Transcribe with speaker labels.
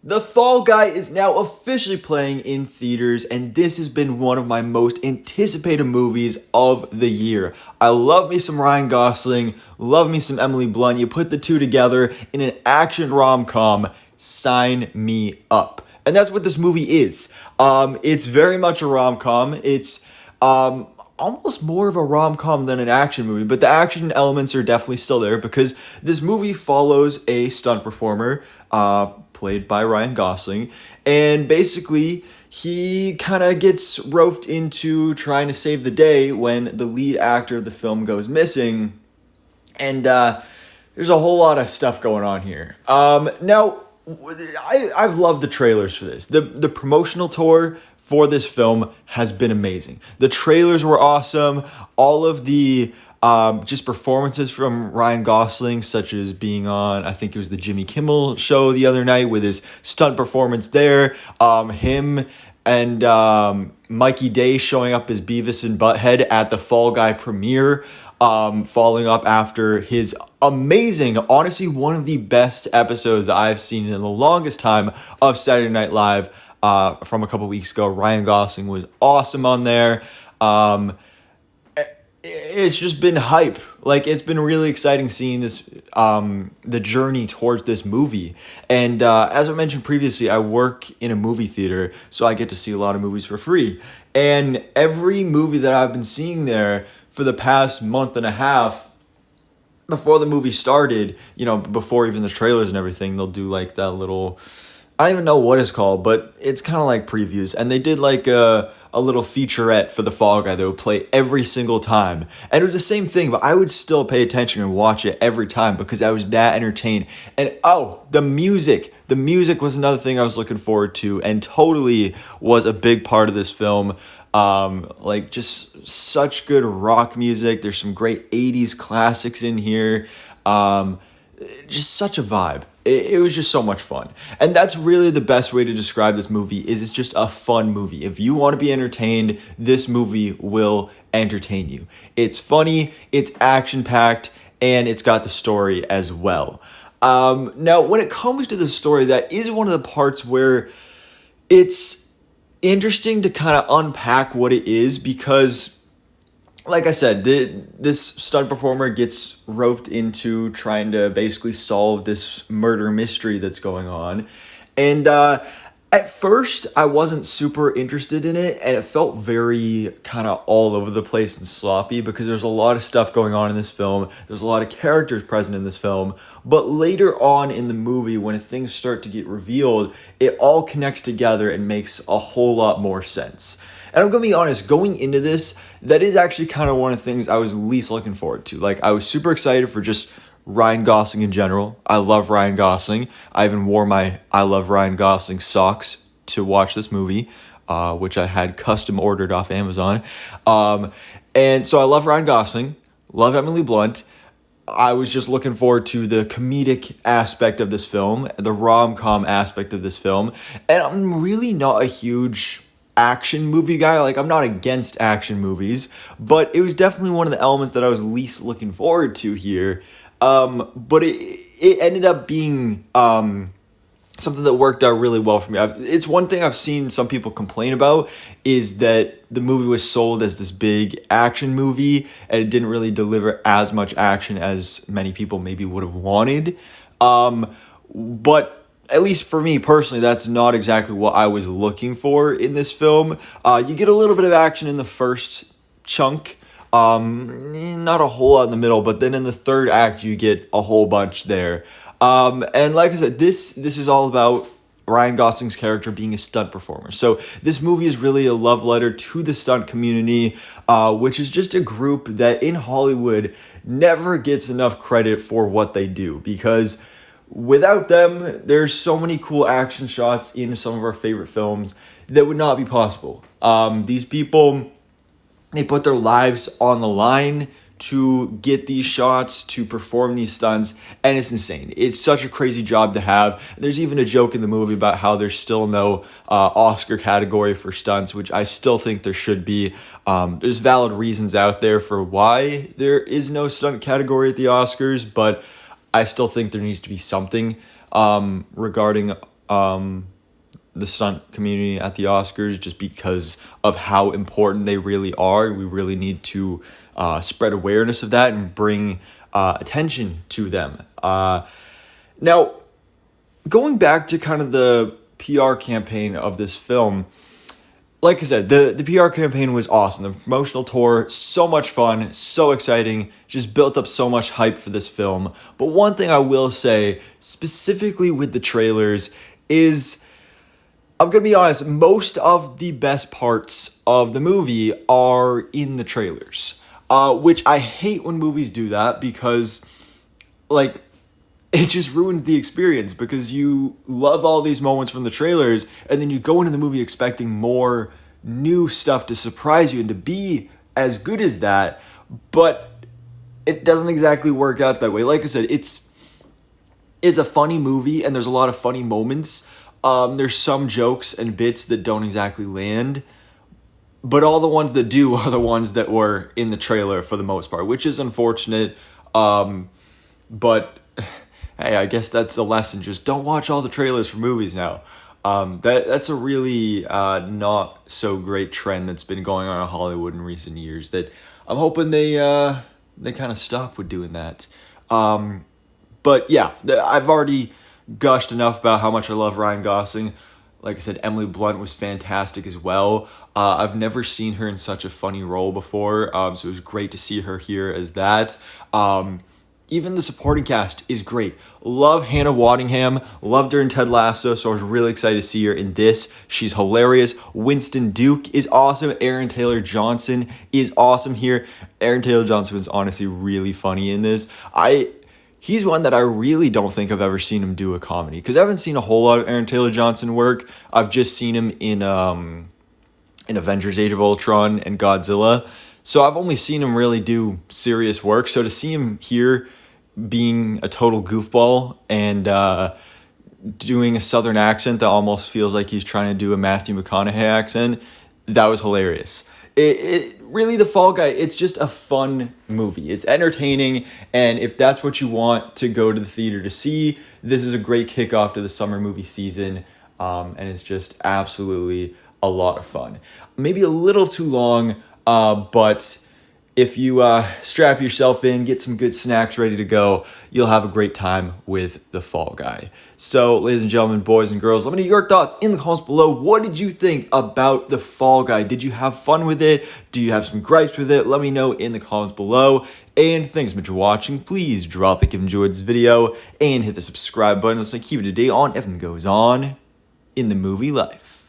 Speaker 1: The Fall Guy is now officially playing in theaters, and this has been one of my most anticipated movies of the year. I love me some Ryan Gosling, love me some Emily Blunt. You put the two together in an action rom-com, sign me up. And that's what this movie is. It's very much a rom-com. It's almost more of a rom-com than an action movie, but the action elements are definitely still there because this movie follows a stunt performer played by Ryan Gosling, and basically he kind of gets roped into trying to save the day when the lead actor of the film goes missing, and there's a whole lot of stuff going on here. Now, I've loved the trailers for this. The promotional tour for this film has been amazing. The trailers were awesome. All of the just performances from Ryan Gosling, such as being on, I think it was the Jimmy Kimmel show the other night with his stunt performance there. Him and Mikey Day showing up as Beavis and Butthead at the Fall Guy premiere, following up after his amazing, honestly, one of the best episodes that I've seen in the longest time of Saturday Night Live from a couple weeks ago. Ryan Gosling was awesome on there. It's just been hype. Like, it's been really exciting seeing this, the journey towards this movie. And as I mentioned previously, I work in a movie theater, so I get to see a lot of movies for free. And every movie that I've been seeing there for the past month and a half, before the movie started, before even the trailers and everything, they'll do like that little, I don't even know what it's called, but it's kind of like previews. And they did like a little featurette for the Fall Guy that would play every single time. And it was the same thing, but I would still pay attention and watch it every time because I was that entertained. And the music. The music was another thing I was looking forward to and totally was a big part of this film. Like, just such good rock music. There's some great 80s classics in here. Just such a vibe. It was just so much fun. And that's really the best way to describe this movie is it's just a fun movie. If you want to be entertained, this movie will entertain you. It's funny, it's action-packed, and it's got the story as well. Now, when it comes to the story, that is one of the parts where it's interesting to kind of unpack what it is because, like I said, this stunt performer gets roped into trying to basically solve this murder mystery that's going on. And at first, I wasn't super interested in it, and it felt very kind of all over the place and sloppy because there's a lot of stuff going on in this film. There's a lot of characters present in this film. But later on in the movie, when things start to get revealed, it all connects together and makes a whole lot more sense. And I'm going to be honest, going into this, that is actually kind of one of the things I was least looking forward to. Like, I was super excited for just Ryan Gosling in general. I love Ryan Gosling. I even wore my I Love Ryan Gosling socks to watch this movie, which I had custom ordered off Amazon. And so I love Ryan Gosling, love Emily Blunt. I was just looking forward to the comedic aspect of this film, the rom-com aspect of this film. And I'm really not a huge action movie guy. Like, I'm not against action movies, but it was definitely one of the elements that I was least looking forward to here. But it ended up being something that worked out really well for me. It's one thing I've seen some people complain about is that the movie was sold as this big action movie and it didn't really deliver as much action as many people maybe would have wanted. But at least for me personally, that's not exactly what I was looking for in this film. You get a little bit of action in the first chunk, not a whole lot in the middle, but then in the third act, you get a whole bunch there. And like I said, this is all about Ryan Gosling's character being a stunt performer. So this movie is really a love letter to the stunt community, which is just a group that in Hollywood never gets enough credit for what they do because without them, there's so many cool action shots in some of our favorite films that would not be possible. These people, they put their lives on the line to get these shots, to perform these stunts, and it's insane. It's such a crazy job to have. There's even a joke in the movie about how there's still no Oscar category for stunts, which I still think there should be. There's valid reasons out there for why there is no stunt category at the Oscars, but I still think there needs to be something regarding the stunt community at the Oscars just because of how important they really are. We really need to spread awareness of that and bring attention to them. Now, going back to kind of the PR campaign of this film, like I said, the PR campaign was awesome. The promotional tour, so much fun, so exciting, just built up so much hype for this film. But one thing I will say, specifically with the trailers, is, I'm going to be honest, most of the best parts of the movie are in the trailers. Which I hate when movies do that because, like, it just ruins the experience because you love all these moments from the trailers and then you go into the movie expecting more new stuff to surprise you and to be as good as that, but it doesn't exactly work out that way. Like I said, it's a funny movie and there's a lot of funny moments. There's some jokes and bits that don't exactly land, but all the ones that do are the ones that were in the trailer for the most part, which is unfortunate. But hey, I guess that's the lesson. Just don't watch all the trailers for movies now. That's a really not so great trend that's been going on in Hollywood in recent years that I'm hoping they kind of stop with doing that. But yeah, I've already gushed enough about how much I love Ryan Gosling. Like I said, Emily Blunt was fantastic as well. I've never seen her in such a funny role before, so it was great to see her here as that. Even the supporting cast is great. Love Hannah Waddingham. Loved her in Ted Lasso, so I was really excited to see her in this. She's hilarious. Winston Duke is awesome. Aaron Taylor Johnson is awesome here. Aaron Taylor Johnson was honestly really funny in this. He's one that I really don't think I've ever seen him do a comedy, because I haven't seen a whole lot of Aaron Taylor Johnson work. I've just seen him in Avengers Age of Ultron and Godzilla. So I've only seen him really do serious work. So to see him here being a total goofball and doing a southern accent that almost feels like he's trying to do a Matthew McConaughey accent, that was hilarious. It really, The Fall Guy, it's just a fun movie. It's entertaining, and if that's what you want to go to the theater to see, this is a great kickoff to the summer movie season, and it's just absolutely a lot of fun. Maybe a little too long, but if you strap yourself in, get some good snacks ready to go, you'll have a great time with The Fall Guy. So, ladies and gentlemen, boys and girls, let me know your thoughts in the comments below. What did you think about The Fall Guy? Did you have fun with it? Do you have some gripes with it? Let me know in the comments below. And thanks so much for watching. Please drop a like if you enjoyed this video and hit the subscribe button so I keep it to date on everything that goes on in the movie life.